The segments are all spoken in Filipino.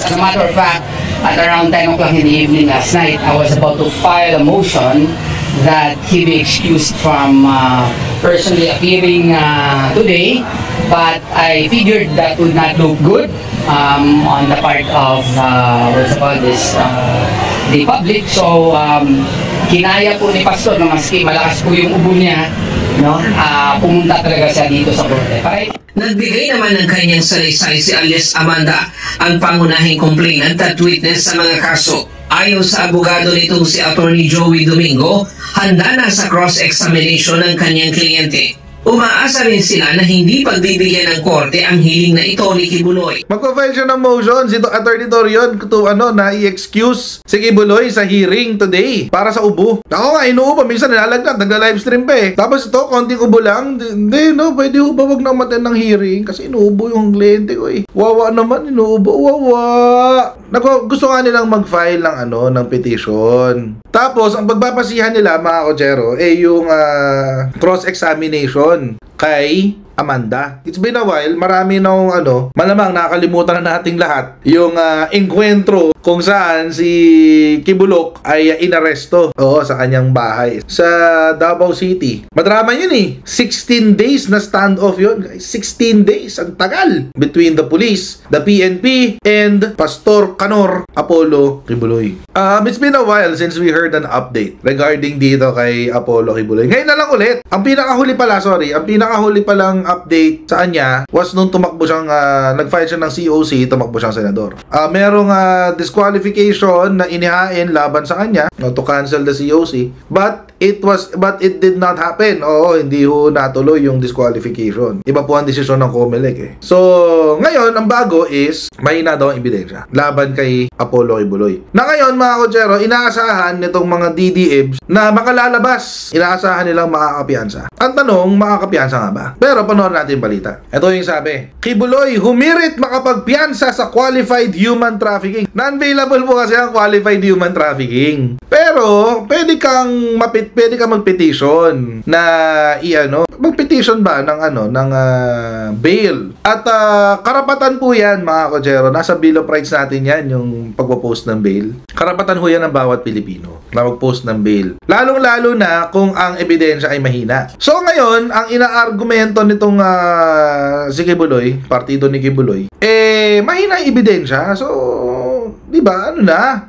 As a matter of fact, at around 10 o'clock in the evening last night, I was about to file a motion that he be excused from personally appearing today, but I figured that would not look good on the part of the public. So kinaya po ni Pastor na maski malakas po yung ubo niya, no? Pumunta talaga siya dito sa korte. Nagbigay naman ng kanyang salaysay si alias Amanda, ang pangunahing complainant at witness sa mga kaso. Ayon sa abogado nitong si Attorney Joey Domingo, handa na sa cross-examination ng kanyang kliyente. Umaasa rin sila na hindi pagbibigyan ng korte ang hiling na ito ni Kibuloy. Magpa-file siya ng motion si Attorney Torion na i-excuse si Kibuloy sa hearing today para sa ubo. Ako nga, inuubo. Minsan nalalagnat, nagla-livestream pa eh. Tapos ito, konting ubo lang. Hindi, no, pwede ba wag na matin ng hearing kasi inuubo yung kliyente ko eh. Wawa naman, inuubo. Wawa. Gusto nga nilang mag-file ng ng petition. Tapos, ang pagpapasihan nila, mga kochero, yung cross-examination kay Amanda. It's been a while, marami nung malamang nakakalimutan na nating lahat yung encuentro kung saan si Kibulok ay inaresto sa kanyang bahay sa Davao City. Madrama yun eh. 16 days na standoff yun, guys. 16 days. Ang tagal. Between the police, the PNP, and Pastor Kanor Apollo Kibuloy. It's been a while since we heard an update regarding dito kay Apollo Kibuloy. Ngayon na lang ulit. Ang pinakahuli palang update sa kanya was nung tumakbo siyang nag-file siya ng COC, tumakbo siyang senador. Merong disqualification na inihain laban sa kanya to cancel the COC, but it did not happen. Hindi ho natuloy yung disqualification. Iba po ang desisyon ng COMELEC eh. So ngayon ang bago is mahina daw ang ebidensya laban kay Apollo Kibuloy. Na ngayon mga kochero, inaasahan nitong mga DDEBs na makalalabas. Inaasahan nilang makakapiyansa. Ang tanong, makakapiyansa nga ba? Pero panoorin natin balita. Ito yung sabi. Kibuloy humirit makapagpiyansa sa qualified human trafficking. Non-available po kasi ang qualified human trafficking. Pero pwede kang mag-petition na mag-petition ba ng bail. At karapatan po yan mga kochero. Nasa Bill of Rights natin yan, yung pagpo-post ng bail. Karapatan po yan ng bawat Pilipino na mag-post ng bail. Lalong-lalo na kung ang ebidensya ay mahina. So ngayon, ang ina-argumento nitong si Kibuloy, partido ni Kibuloy, mahina yung ebidensya. So, di ba,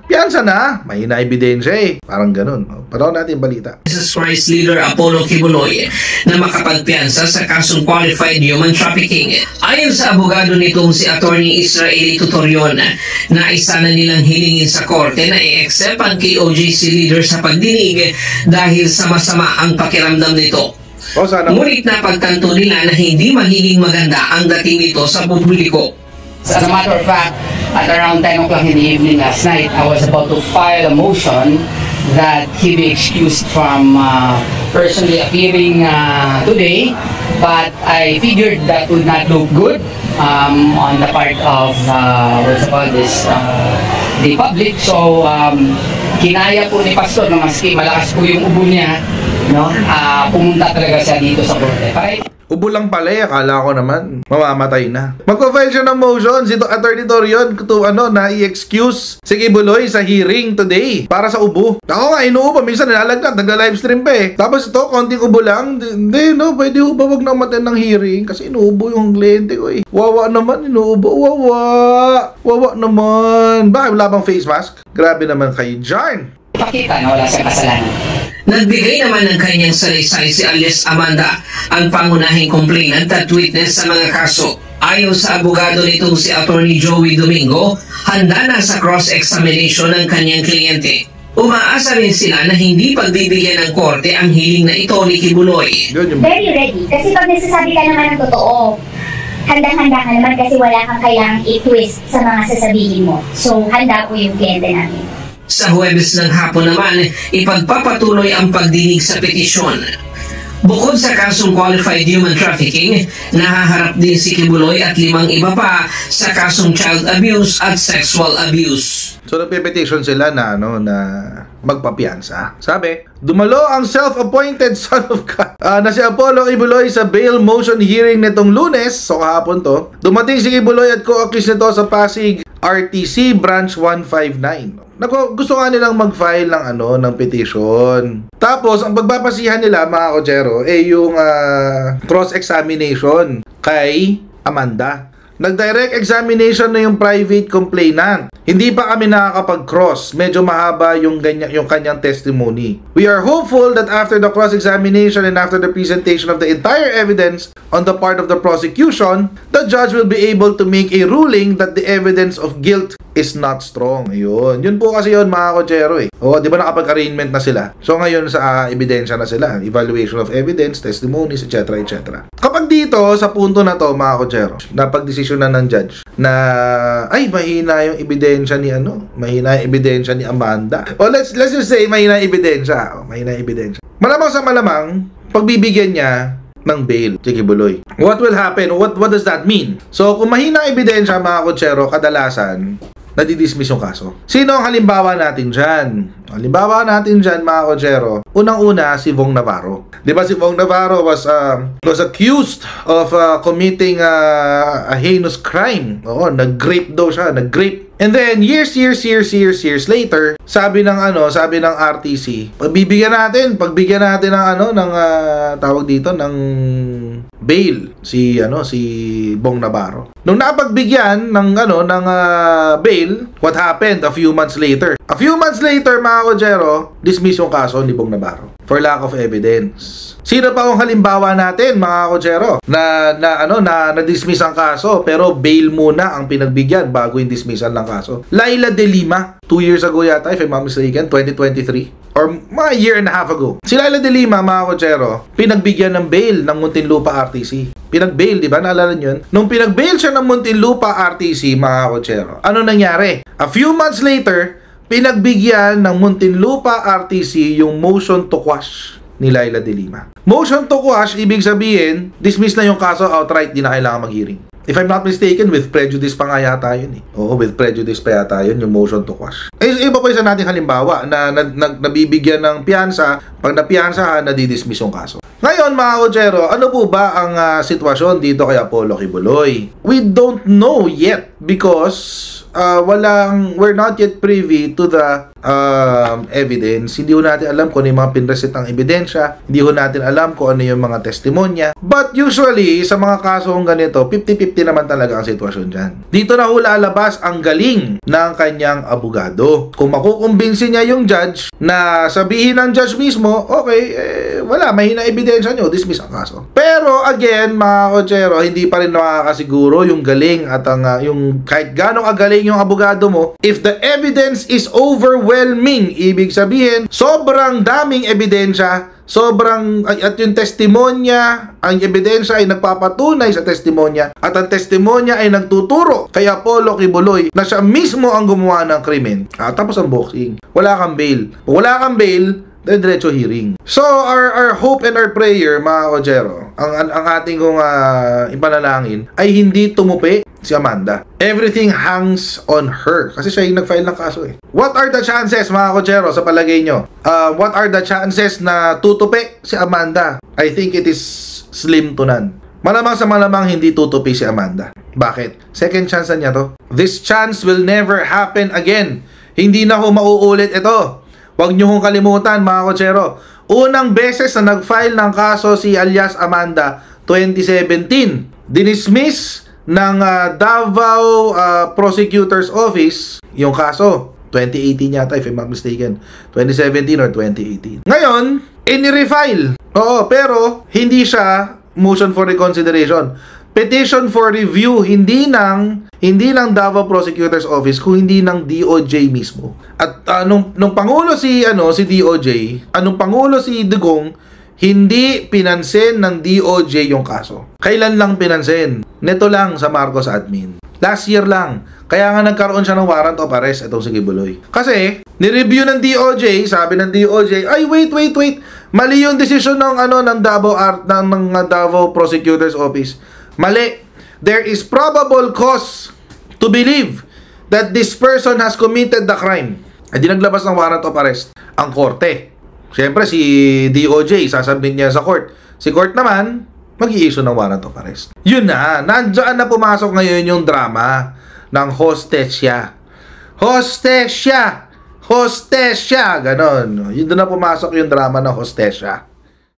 piyansa na. Mahina ebidensya eh. Parang ganun. Panoorin natin yung balita. Jesus Christ leader Apollo Kibuloy na makapagpiyansa sa kasong qualified human trafficking. Ayon sa abogado nitong si Attorney Israeli Tutorion, na isa na nilang hilingin sa korte na i-accept ang KOJC leader sa pagdinig dahil sa masama ang pakiramdam nito. Ngunit napagtanto nila na hindi magiging maganda ang dating nito sa publiko. As a matter of fact, at around 10 o'clock in the evening last night, I was about to file a motion that he be excused from personally appearing today, but I figured that would not look good on the part of the public. So kinaya po ni Pastor na maski malakas po yung ubo niya, no? Pumunta talaga siya dito sa korte. Ubo lang pala eh, akala ko naman mamamatay na. Magpa-file siya ng motion si Attorney Torion na i-excuse si Kibuloy sa hearing today para sa ubo. Ako nga, inuubo. Minsan nalalagnat, nagla-livestream pa eh. Tapos ito, konting ubo lang. Hindi, no, pwede ba wag na matin ng hearing kasi inuubo yung kliyente ko eh. Wawa naman, inuubo. Wawa naman. Bakit wala bang face mask? Grabe naman kayo dyan. Pakita na wala siyang kasalanan. Nagbigay naman ng kanyang salaysay si alias Amanda, ang pangunahing complainant at witness sa mga kaso. Ayon sa abogado nitong si Attorney Joey Domingo, handa na sa cross-examination ng kanyang kliyente. Umaasa rin sila na hindi pagbibigyan ng korte ang hiling na ito ni Kibuloy. Very ready. Kasi pag nagsasabi ka naman ng totoo, handang-handa ka naman kasi wala kang kailangang i-twist sa mga sasabihin mo. So, handa po yung kliyente namin. Sa Huwebes ng hapon naman, ipagpapatuloy ang pagdinig sa petisyon. Bukod sa kasong qualified human trafficking, nahaharap din si Kibuloy at 5 iba pa sa kasong child abuse at sexual abuse. So nagpe-petition sila na magpapiyansa. Sabi, dumalo ang self-appointed son of God na si Apollo Kibuloy sa bail motion hearing nitong Lunes, so kahapon to. Dumating si Kibuloy at co-accused nito sa Pasig RTC Branch 159. Gusto nga nilang mag-file ng petition. Tapos, ang pagpapasihan nila, mga kochero, yung cross-examination kay Amanda. Nag-direct examination na yung private complainant. Hindi pa kami nakakapag-cross. Medyo mahaba yung kanyang testimony. We are hopeful that after the cross-examination and after the presentation of the entire evidence on the part of the prosecution, the judge will be able to make a ruling that the evidence of guilt is not strong. Yun. Yun po kasi yun, mga kochero O, di ba nakapag-arraignment na sila? So, ngayon sa ebidensya na sila. Evaluation of evidence, testimonies, etc. etc. Kapag dito, sa punto na to, mga kochero, napag-desisyon na ng judge na, mahina yung ebidensya ni mahina yung ebidensya ni Amanda. O, let's just say, mahina yung ebidensya. Mahina yung ebidensya. Malamang sa malamang, pagbibigyan niya ng bail, si Kibuloy. What will happen? What does that mean? So, kung mahina ang ebidensya, mga kochero, kadalasan, nadidismiss yung kaso. Sino ang halimbawa natin dyan? Halimbawa natin dyan, mga kochero, unang-una, si Vong Navarro. Di ba si Vong Navarro was accused of committing a heinous crime. Oo, nag-grape daw siya, nag-grape. And then, years later, sabi ng RTC, pagbigyan natin ng tawag dito, ng bail, si Vong Navarro. Nung napagbigyan ng bail, what happened a few months later? A few months later, mga kochero, dismiss yung kaso ni Vong Navarro for lack of evidence. Sino pa ang halimbawa natin, mga kochero, na na-dismiss ang kaso pero bail muna ang pinagbigyan bago yung dismissal ng kaso? Laila De Lima, 2 years ago yata, if I'm not mistaken, 2023. Or mga year and a half ago. Si Laila De Lima, mga kochero, pinagbigyan ng bail ng Muntinlupa RTC. Pinag-bail, di ba? Naalala nyo yun? Nung pinag-bail siya ng Muntinlupa RTC, mga kochero, ano nangyari? A few months later, pinagbigyan ng Muntinlupa RTC yung motion to quash ni Laila De Lima. Motion to quash, ibig sabihin, dismiss na yung kaso outright, di na kailangan mag-hearing. If I'm not mistaken, with prejudice pa nga yata yun Oo, with prejudice pa yata yun, yung motion to quash. Iba pa isa nating halimbawa na nabibigyan ng piyansa, pag napiyansahan, nadidismiss yung kaso. Ngayon, mga kochero, ano po ba ang sitwasyon dito kay Apollo Kibuloy? We don't know yet because we're not yet privy to the evidence. Hindi ho natin alam kung ano yung mga pinresetang ebidensya. Hindi ho natin alam kung ano yung mga testimonya. But usually, sa mga kasong ganito, 50-50 naman talaga ang sitwasyon dyan. Dito na ho lalabas ang galing ng kanyang abogado. Kung makukumbinsi niya yung judge na sabihin ng judge mismo, okay, wala, mahina ebidensya nyo, dismiss ang kaso. Pero again, mga kochero, hindi pa rin nakakasiguro yung galing at yung kahit gano'ng kagaling yung abogado mo, if the evidence is overwhelming, ibig sabihin, sobrang daming ebidensya, at yung testimonya, ang ebidensya ay nagpapatunay sa testimonya, at ang testimonya ay nagtuturo kay Apollo Kibuloy na siya mismo ang gumawa ng krimen. Tapos ang boxing. Wala kang bail. Kung wala kang bail, diretso hearing. So, our hope and our prayer, mga kochero, ang ating kong ipanalangin, ay hindi tumupi si Amanda. Everything hangs on her. Kasi siya yung nag-file ng kaso What are the chances, mga kochero, sa palagay nyo? What are the chances na tutupi si Amanda? I think it is slim to none. Malamang sa malamang hindi tutupi si Amanda. Bakit? Second chance na niya to. This chance will never happen again. Hindi na ho mauulit ito. Huwag nyo hong kalimutan, mga kochero. Unang beses na nag-file ng kaso si alias Amanda, 2017. Dinismiss ng Davao Prosecutor's Office yung kaso. 2018 yata, if I'm not mistaken. 2017 or 2018. Ngayon, inirefile. Oo, pero hindi siya motion for reconsideration. Petition for review, hindi ng Davao Prosecutor's Office, kung hindi ng DOJ mismo. At nung pangulo si DOJ, pangulo si Digong, hindi pinansin ng DOJ yung kaso. Kailan lang pinansin? Neto lang sa Marcos admin. Last year lang. Kaya nga nagkaroon siya ng warrant of arrest itong si Kibuloy. Kasi ni-review ng DOJ, sabi ng DOJ, ay wait. Mali yung decision ng Davao Prosecutor's Office. Mali. There is probable cause to believe that this person has committed the crime. Ay di naglabas ng warrant of arrest ang korte. Siyempre si DOJ sasabihin niya sa court. Si court naman mag-i-issue ng warrant of arrest. Yun na, nandiyan na pumasok ngayon yung drama ng hostesya. Hostesya! Hostesya! Ganon. Yun doon na pumasok yung drama ng hostesya.